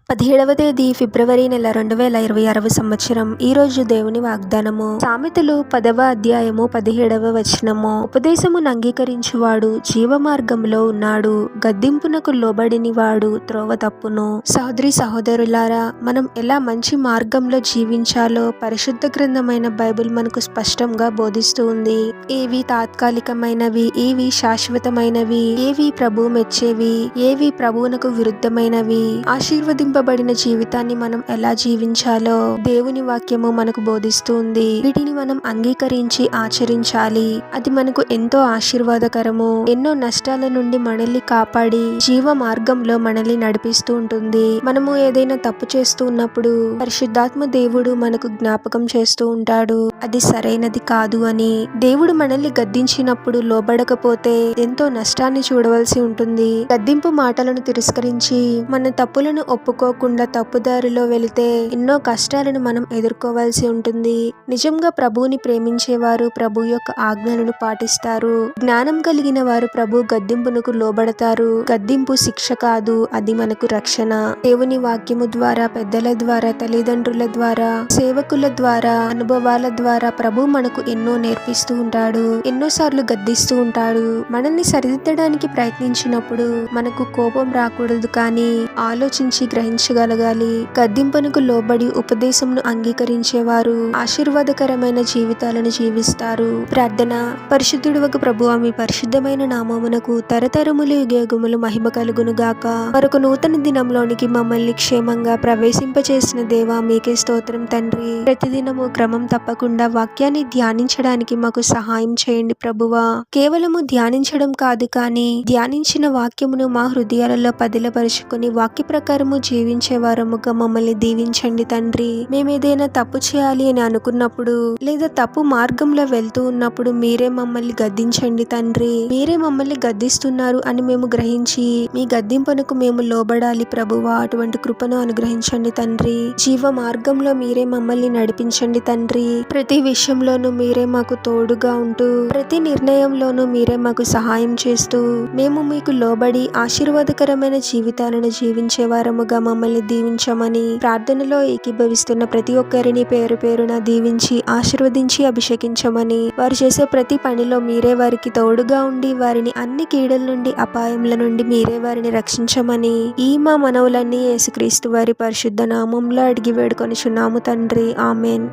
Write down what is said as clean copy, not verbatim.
17వ తేదీ ఫిబ్రవరి నెల 2026 సంవత్సరం. ఈ రోజు దేవుని వాగ్దానము. సామెతలు 10వ అధ్యాయము 17వ వచనము. ఉపదేశమును అంగీకరించువాడు జీవ మార్గంలో ఉన్నాడు, గద్దింపునకు లోబడిని వాడు త్రోవ తప్పును. సహోదరి సహోదరులారా, మనం ఎలా మంచి మార్గంలో జీవించాలో పరిశుద్ధ గ్రంథమైన బైబిల్ మనకు స్పష్టంగా బోధిస్తూ ఉంది. ఏవి తాత్కాలికమైనవి, ఏవి శాశ్వతమైనవి, ఏవి ప్రభు మెచ్చేవి, ఏవి ప్రభువునకు విరుద్ధమైనవి, ఆశీర్వదింపబడిన జీవితాన్ని మనం ఎలా జీవించాలో దేవుని వాక్యము మనకు బోధిస్తుంది. వీటిని మనం అంగీకరించి ఆచరించాలి. అది మనకు ఎంతో ఆశీర్వాదకరము. ఎన్నో నష్టాల నుండి మనల్ని కాపాడి జీవ మార్గంలో మనల్ని నడిపిస్తూ ఉంటుంది. మనము ఏదైనా తప్పు చేస్తూ ఉన్నప్పుడు పరిశుద్ధాత్మ దేవుడు మనకు జ్ఞాపకం చేస్తూ ఉంటాడు, అది సరైనది కాదు అని. దేవుడు మనల్ని గద్దించినప్పుడు లోబడకపోతే ఎంతో నష్టాన్ని చూడవలసి ఉంటుంది. గద్దింపు మాటలను తిరస్కరించి మన తప్పులను ఒప్పుకోకుండా తప్పుదారిలో వెళితే ఎన్నో కష్టాలను మనం ఎదుర్కోవాల్సి ఉంటుంది. నిజంగా ప్రభువుని ప్రేమించేవారు ప్రభు యొక్క ఆజ్ఞలను పాటిస్తారు. జ్ఞానం కలిగిన వారు ప్రభు గద్దింపునకు లోబడతారు. గద్దింపు శిక్ష కాదు, అది మనకు రక్షణ. దేవుని వాక్యము ద్వారా, పెద్దల ద్వారా, తల్లిదండ్రుల ద్వారా, సేవకుల ద్వారా, అనుభవాల ద్వారా ప్రభు మనకు ఎన్నో నేర్పిస్తూ ఉంటాడు. ఎన్నోసార్లు గద్దిస్తూ ఉంటాడు. మనల్ని సరిదిద్దడానికి ప్రయత్నించినప్పుడు మనకు కోపం రాకూడదు, కానీ ఆలోచించి గ్రహించగలగాలి. గద్దింపునకు లోబడి ఉపదేశంను అంగీకరించేవారు ఆశీర్వాదకరమైన జీవితాలను జీవిస్తారు. ప్రార్థన. పరిశుద్ధుడవగు ప్రభువా, మీ పరిశుద్ధమైన నామమునకు తరతరములు యుగయుగములు మహిమ కలుగును గాక. మరొక నూతన దినంలోనికి మమ్మల్ని క్షేమంగా ప్రవేశింపచేసిన దేవా, మీకే స్తోత్రం తండ్రి. ప్రతిదినము క్రమం తప్పకుండా వాక్యాన్ని ధ్యానించడానికి మాకు సహాయం చేయండి ప్రభువా. కేవలము ధ్యానించడం కాదు, కానీ ధ్యానించిన వాక్యమును మా హృదయాలలో పదిలపరుచుకుని వాక్య ప్రకారము జీవించే వారముగా మమ్మల్ని దీవించండి తండ్రి. మేమేదైనా తప్పు చేయాలి అని అనుకున్నప్పుడు, లేదా తప్పు మార్గంలో వెళ్తూ ఉన్నప్పుడు మీరే మమ్మల్ని గద్దించండి తండ్రి. మీరే మమ్మల్ని గద్దిస్తున్నారు అని మేము గ్రహించి మీ గద్దింపునకు మేము లోబడాలి ప్రభువా. అటువంటి కృపను అనుగ్రహించండి తండ్రి. జీవ మార్గంలో మీరే మమ్మల్ని నడిపించండి తండ్రి. ప్రతి విషయంలోనూ మీరే మాకు తోడుగా ఉంటూ, ప్రతి నిర్ణయంలోనూ మీరే మాకు సహాయం చేస్తూ, మేము మీకు లోబడి ఆశీర్వాదకరమైన జీవితాలను జీవించే వారముగా మమ్మల్ని దీవించమని ప్రార్థనలో ఏకీభవిస్తున్న ప్రతి ఒక్కరిని పేరు పేరున దీవించి ఆశీర్వదించి అభిషేకించమని, వారు చేసే ప్రతి పనిలో మీరే వారికి తోడుగా ఉండి వారిని అన్ని కీడుల నుండి, అపాయముల నుండి మీరే వారిని రక్షించమని ఈ మా మనవులన్నీ యేసుక్రీస్తు వారి పరిశుద్ధ నామంలో అడిగి వేడుకొనుచున్నాము తండ్రి. ఆమెన్.